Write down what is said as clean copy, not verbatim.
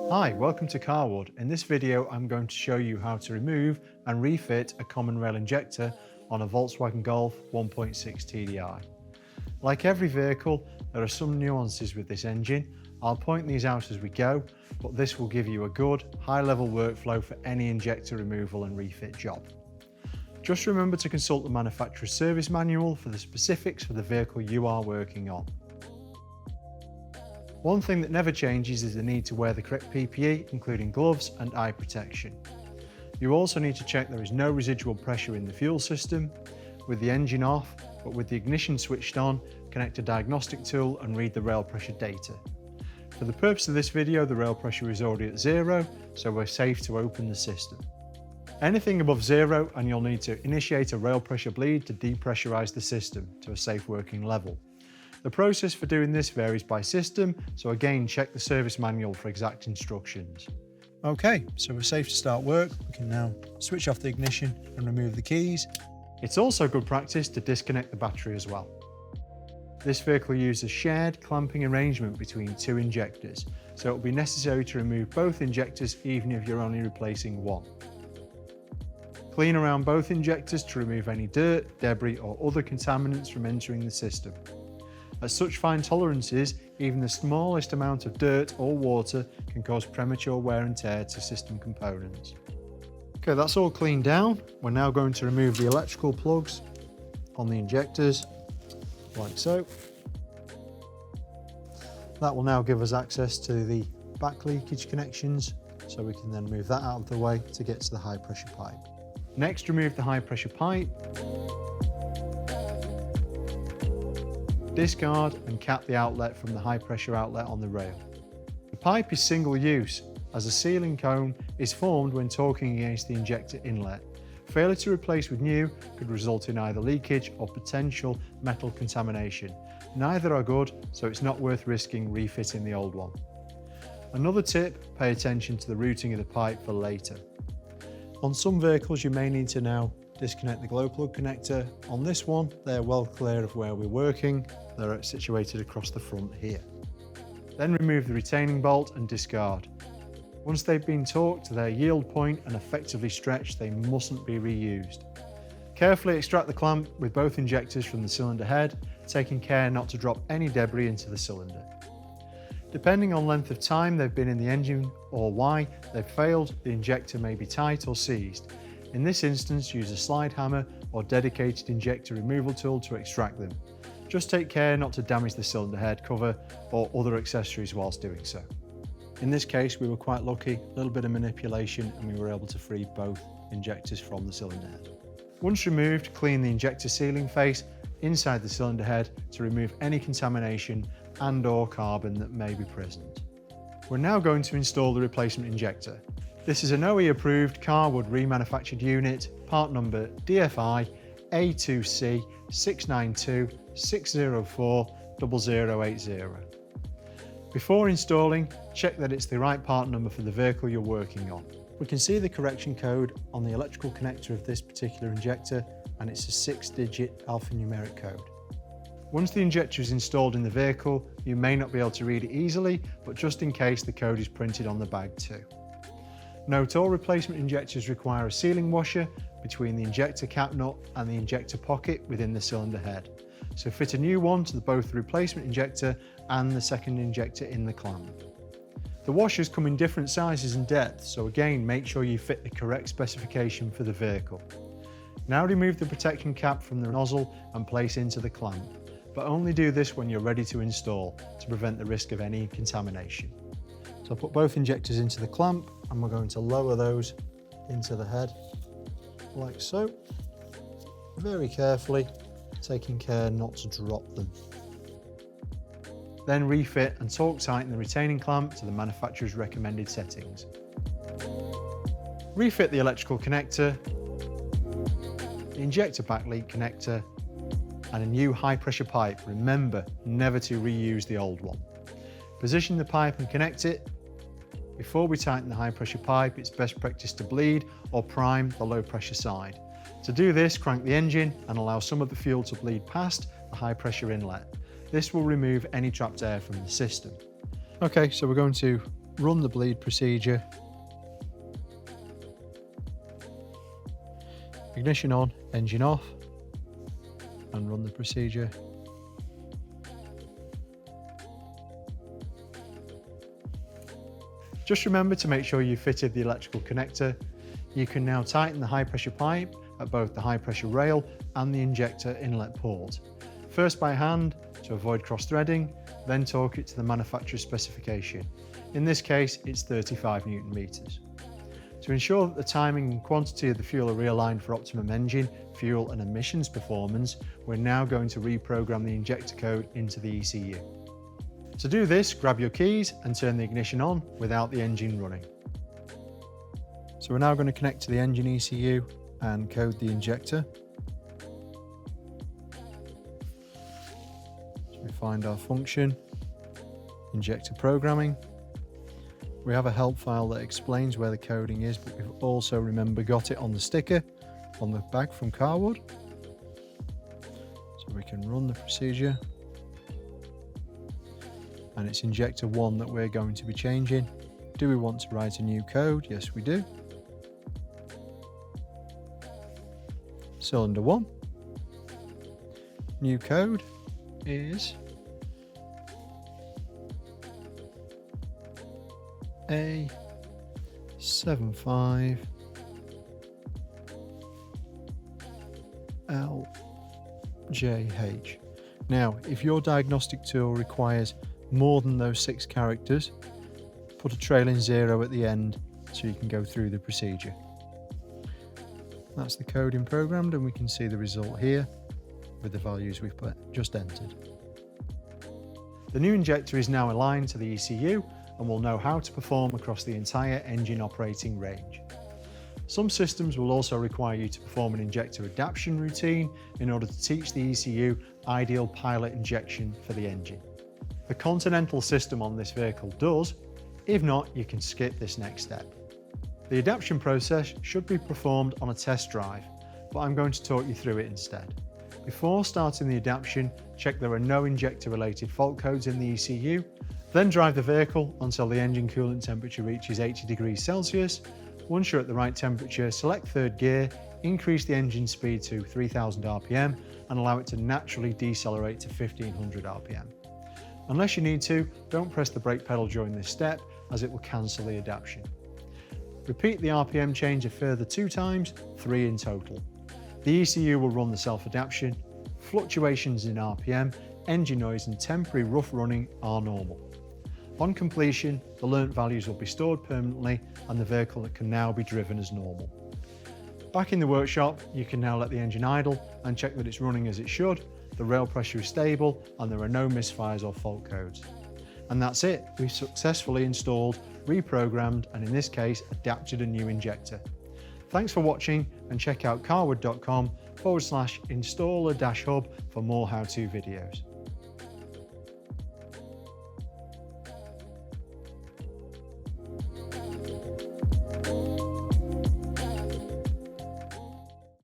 Hi, welcome to Carwood. In this video I'm going to show you how to remove and refit a common rail injector on a Volkswagen Golf 1.6 TDI. Like every vehicle, there are some nuances with this engine. I'll point these out as we go, but this will give you a good, high-level workflow for any injector removal and refit job. Just remember to consult the manufacturer's service manual for the specifics for the vehicle you are working on. One thing that never changes is the need to wear the correct PPE, including gloves and eye protection. You also need to check there is no residual pressure in the fuel system. With the engine off, but with the ignition switched on, connect a diagnostic tool and read the rail pressure data. For the purpose of this video, the rail pressure is already at 0, so we're safe to open the system. Anything above 0 and you'll need to initiate a rail pressure bleed to depressurize the system to a safe working level. The process for doing this varies by system, so again check the service manual for exact instructions. Okay, so we're safe to start work. We can now switch off the ignition and remove the keys. It's also good practice to disconnect the battery as well. This vehicle uses a shared clamping arrangement between two injectors, so it will be necessary to remove both injectors even if you're only replacing one. Clean around both injectors to remove any dirt, debris or other contaminants from entering the system. At such fine tolerances, even the smallest amount of dirt or water can cause premature wear and tear to system components. Okay, that's all cleaned down. We're now going to remove the electrical plugs on the injectors, like so. That will now give us access to the back leakage connections, so we can then move that out of the way to get to the high pressure pipe. Next, remove the high pressure pipe. Discard and cap the outlet from the high pressure outlet on the rail. The pipe is single use, as a sealing cone is formed when torquing against the injector inlet. Failure to replace with new could result in either leakage or potential metal contamination. Neither are good, so it's not worth risking refitting the old one. Another tip, pay attention to the routing of the pipe for later. On some vehicles you may need to now disconnect the glow plug connector. On this one, they're well clear of where we're working. They're situated across the front here. Then remove the retaining bolt and discard. Once they've been torqued to their yield point and effectively stretched, they mustn't be reused. Carefully extract the clamp with both injectors from the cylinder head, taking care not to drop any debris into the cylinder. Depending on length of time they've been in the engine or why they've failed, the injector may be tight or seized. In this instance, use a slide hammer or dedicated injector removal tool to extract them. Just take care not to damage the cylinder head cover or other accessories whilst doing so. In this case, we were quite lucky, a little bit of manipulation, and we were able to free both injectors from the cylinder head. Once removed, clean the injector sealing face inside the cylinder head to remove any contamination and/or carbon that may be present. We're now going to install the replacement injector. This is an OE approved Carwood remanufactured unit, part number DFI A2C 692 604 0080. Before installing, check that it's the right part number for the vehicle you're working on. We can see the correction code on the electrical connector of this particular injector, and it's a 6-digit alphanumeric code. Once the injector is installed in the vehicle, you may not be able to read it easily, but just in case, the code is printed on the bag too. Note all replacement injectors require a sealing washer between the injector cap nut and the injector pocket within the cylinder head. So fit a new one to both the replacement injector and the second injector in the clamp. The washers come in different sizes and depths, so again make sure you fit the correct specification for the vehicle. Now remove the protection cap from the nozzle and place into the clamp, but only do this when you're ready to install to prevent the risk of any contamination. So I'll put both injectors into the clamp and we're going to lower those into the head like so, very carefully, taking care not to drop them. Then refit and torque tighten the retaining clamp to the manufacturer's recommended settings. Refit the electrical connector, the injector back leak connector, and a new high pressure pipe. Remember never to reuse the old one. Position the pipe and connect it. Before we tighten the high pressure pipe, it's best practice to bleed or prime the low pressure side. To do this, crank the engine and allow some of the fuel to bleed past the high pressure inlet. This will remove any trapped air from the system. Okay, so we're going to run the bleed procedure. Ignition on, engine off, and run the procedure. Just remember to make sure you fitted the electrical connector. You can now tighten the high pressure pipe at both the high pressure rail and the injector inlet port. First by hand to avoid cross-threading, then torque it to the manufacturer's specification. In this case, it's 35 Newton meters. To ensure that the timing and quantity of the fuel are realigned for optimum engine, fuel and emissions performance, we're now going to reprogram the injector code into the ECU. To do this, grab your keys and turn the ignition on without the engine running. So we're now going to connect to the engine ECU and code the injector. So we find our function, injector programming. We have a help file that explains where the coding is, but we've also, remember, got it on the sticker on the bag from Carwood. So we can run the procedure. And it's injector 1 that we're going to be changing. Do we want to write a new code? Yes, we do. Cylinder 1. New code is A75LJH. Now, if your diagnostic tool requires more than those 6 characters, put a trailing 0 at the end so you can go through the procedure. That's the coding programmed, and we can see the result here with the values we've just entered. The new injector is now aligned to the ECU and will know how to perform across the entire engine operating range. Some systems will also require you to perform an injector adaptation routine in order to teach the ECU ideal pilot injection for the engine. The Continental system on this vehicle does. If not, you can skip this next step. The adaptation process should be performed on a test drive, but I'm going to talk you through it instead. Before starting the adaptation, check there are no injector related fault codes in the ECU, then drive the vehicle until the engine coolant temperature reaches 80 degrees Celsius. Once you're at the right temperature, select third gear, increase the engine speed to 3000 RPM and allow it to naturally decelerate to 1500 RPM. Unless you need to, don't press the brake pedal during this step as it will cancel the adaptation. Repeat the RPM change a further 2 times, 3 in total. The ECU will run the self-adaptation. Fluctuations in RPM, engine noise and temporary rough running are normal. On completion, the learnt values will be stored permanently and the vehicle can now be driven as normal. Back in the workshop, you can now let the engine idle and check that it's running as it should, the rail pressure is stable and there are no misfires or fault codes. And that's it, we've successfully installed, reprogrammed and in this case adapted a new injector. Thanks for watching and check out carwood.com/installer-hub for more how-to videos.